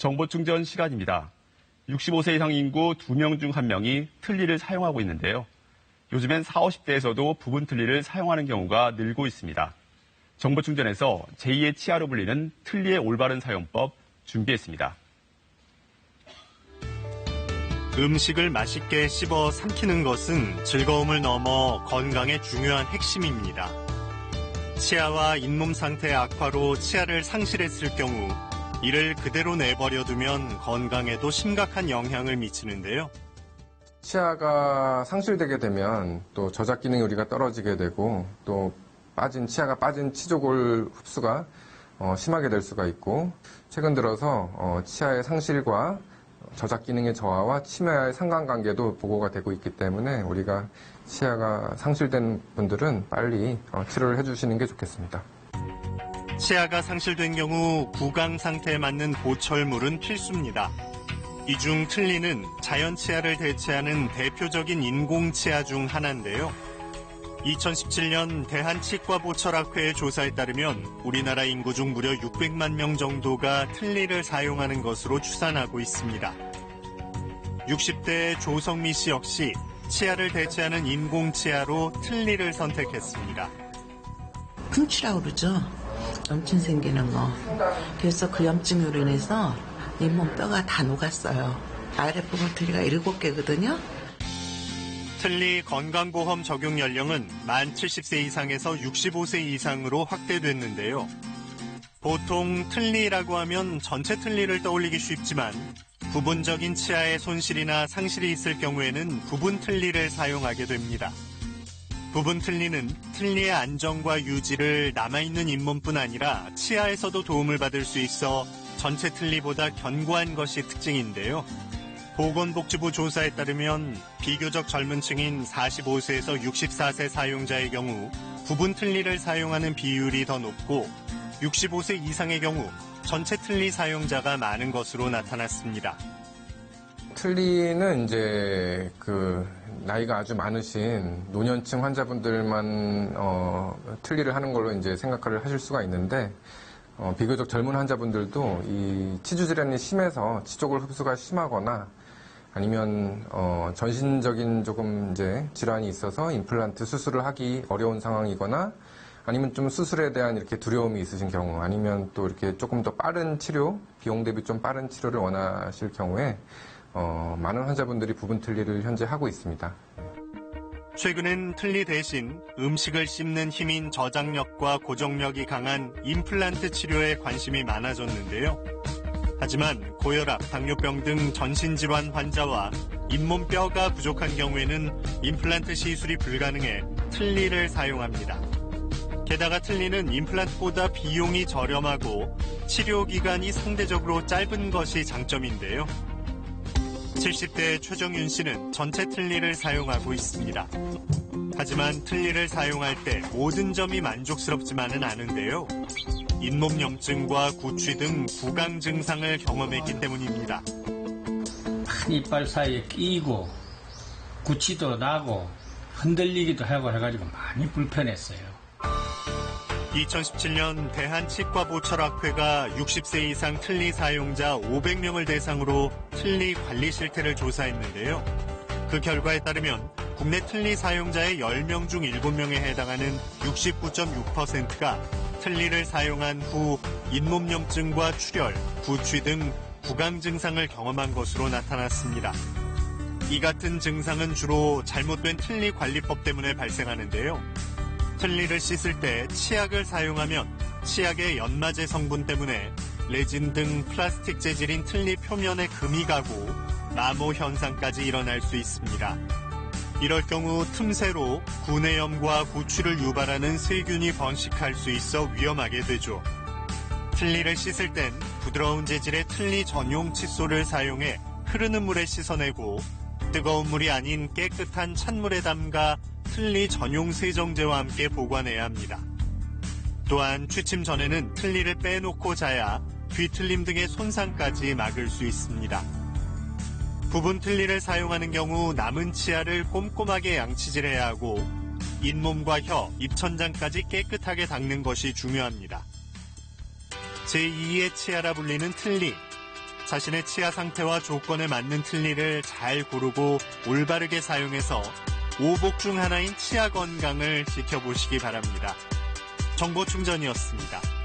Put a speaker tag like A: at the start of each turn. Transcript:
A: 정보 충전 시간입니다. 65세 이상 인구 2명 중 1명이 틀니를 사용하고 있는데요. 요즘엔 40, 50대에서도 부분 틀니를 사용하는 경우가 늘고 있습니다. 정보 충전에서 제2의 치아로 불리는 틀니의 올바른 사용법 준비했습니다.
B: 음식을 맛있게 씹어 삼키는 것은 즐거움을 넘어 건강의 중요한 핵심입니다. 치아와 잇몸 상태 악화로 치아를 상실했을 경우 이를 그대로 내버려두면 건강에도 심각한 영향을 미치는데요.
C: 치아가 상실되게 되면 또 저작 기능이 우리가 떨어지게 되고 또 치아가 빠진 치조골 흡수가 심하게 될 수가 있고 최근 들어서 치아의 상실과 저작 기능의 저하와 치매와의 상관관계도 보고가 되고 있기 때문에 우리가 치아가 상실된 분들은 빨리 치료를 해주시는 게 좋겠습니다.
B: 치아가 상실된 경우 구강 상태에 맞는 보철물은 필수입니다. 이 중 틀니는 자연 치아를 대체하는 대표적인 인공 치아 중 하나인데요. 2017년 대한치과보철학회의 조사에 따르면 우리나라 인구 중 무려 600만 명 정도가 틀니를 사용하는 것으로 추산하고 있습니다. 60대 조성미 씨 역시 치아를 대체하는 인공 치아로 틀니를 선택했습니다.
D: 풍치라고 그러죠. 염증 생기는 거. 그래서 그 염증으로 인해서 잇몸 뼈가 다 녹았어요. 아랫부분 틀니가 7개거든요.
B: 틀니 건강보험 적용 연령은 만 70세 이상에서 65세 이상으로 확대됐는데요. 보통 틀니라고 하면 전체 틀니를 떠올리기 쉽지만 부분적인 치아의 손실이나 상실이 있을 경우에는 부분 틀니를 사용하게 됩니다. 부분 틀니는 틀니의 안정과 유지를 남아있는 잇몸뿐 아니라 치아에서도 도움을 받을 수 있어 전체 틀니보다 견고한 것이 특징인데요. 보건복지부 조사에 따르면 비교적 젊은 층인 45세에서 64세 사용자의 경우 부분 틀니를 사용하는 비율이 더 높고 65세 이상의 경우 전체 틀니 사용자가 많은 것으로 나타났습니다.
C: 틀니는 이제 나이가 아주 많으신 노년층 환자분들만 틀니를 하는 걸로 이제 생각을 하실 수가 있는데 비교적 젊은 환자분들도 이 치주 질환이 심해서 치조골 흡수가 심하거나 아니면 전신적인 조금 이제 질환이 있어서 임플란트 수술을 하기 어려운 상황이거나 아니면 좀 수술에 대한 이렇게 두려움이 있으신 경우 아니면 또 이렇게 조금 더 빠른 치료, 비용 대비 좀 빠른 치료를 원하실 경우에 많은 환자분들이 부분 틀니를 현재 하고 있습니다.
B: 최근엔 틀니 대신 음식을 씹는 힘인 저장력과 고정력이 강한 임플란트 치료에 관심이 많아졌는데요. 하지만 고혈압, 당뇨병 등 전신질환 환자와 잇몸 뼈가 부족한 경우에는 임플란트 시술이 불가능해 틀니를 사용합니다. 게다가 틀니는 임플란트보다 비용이 저렴하고 치료 기간이 상대적으로 짧은 것이 장점인데요. 70대 최정윤 씨는 전체 틀니를 사용하고 있습니다. 하지만 틀니를 사용할 때 모든 점이 만족스럽지만은 않은데요. 잇몸 염증과 구취 등 구강 증상을 경험했기 때문입니다.
E: 큰 이빨 사이에 끼고 구취도 나고 흔들리기도 하고 해가지고 많이 불편했어요.
B: 2017년 대한치과보철학회가 60세 이상 틀니 사용자 500명을 대상으로 틀니 관리 실태를 조사했는데요. 그 결과에 따르면 국내 틀니 사용자의 10명 중 7명에 해당하는 69.6%가 틀니를 사용한 후 잇몸 염증과 출혈, 구취 등 구강 증상을 경험한 것으로 나타났습니다. 이 같은 증상은 주로 잘못된 틀니 관리법 때문에 발생하는데요. 틀니를 씻을 때 치약을 사용하면 치약의 연마제 성분 때문에 레진 등 플라스틱 재질인 틀니 표면에 금이 가고 마모 현상까지 일어날 수 있습니다. 이럴 경우 틈새로 구내염과 구취를 유발하는 세균이 번식할 수 있어 위험하게 되죠. 틀니를 씻을 땐 부드러운 재질의 틀니 전용 칫솔을 사용해 흐르는 물에 씻어내고 뜨거운 물이 아닌 깨끗한 찬물에 담가 틀니 전용 세정제와 함께 보관해야 합니다. 또한 취침 전에는 틀니를 빼놓고 자야 뒤틀림 등의 손상까지 막을 수 있습니다. 부분 틀니를 사용하는 경우 남은 치아를 꼼꼼하게 양치질해야 하고 잇몸과 혀, 입천장까지 깨끗하게 닦는 것이 중요합니다. 제2의 치아라 불리는 틀니. 자신의 치아 상태와 조건에 맞는 틀니를 잘 고르고 올바르게 사용해서 오복 중 하나인 치아 건강을 지켜보시기 바랍니다. 정보충전이었습니다.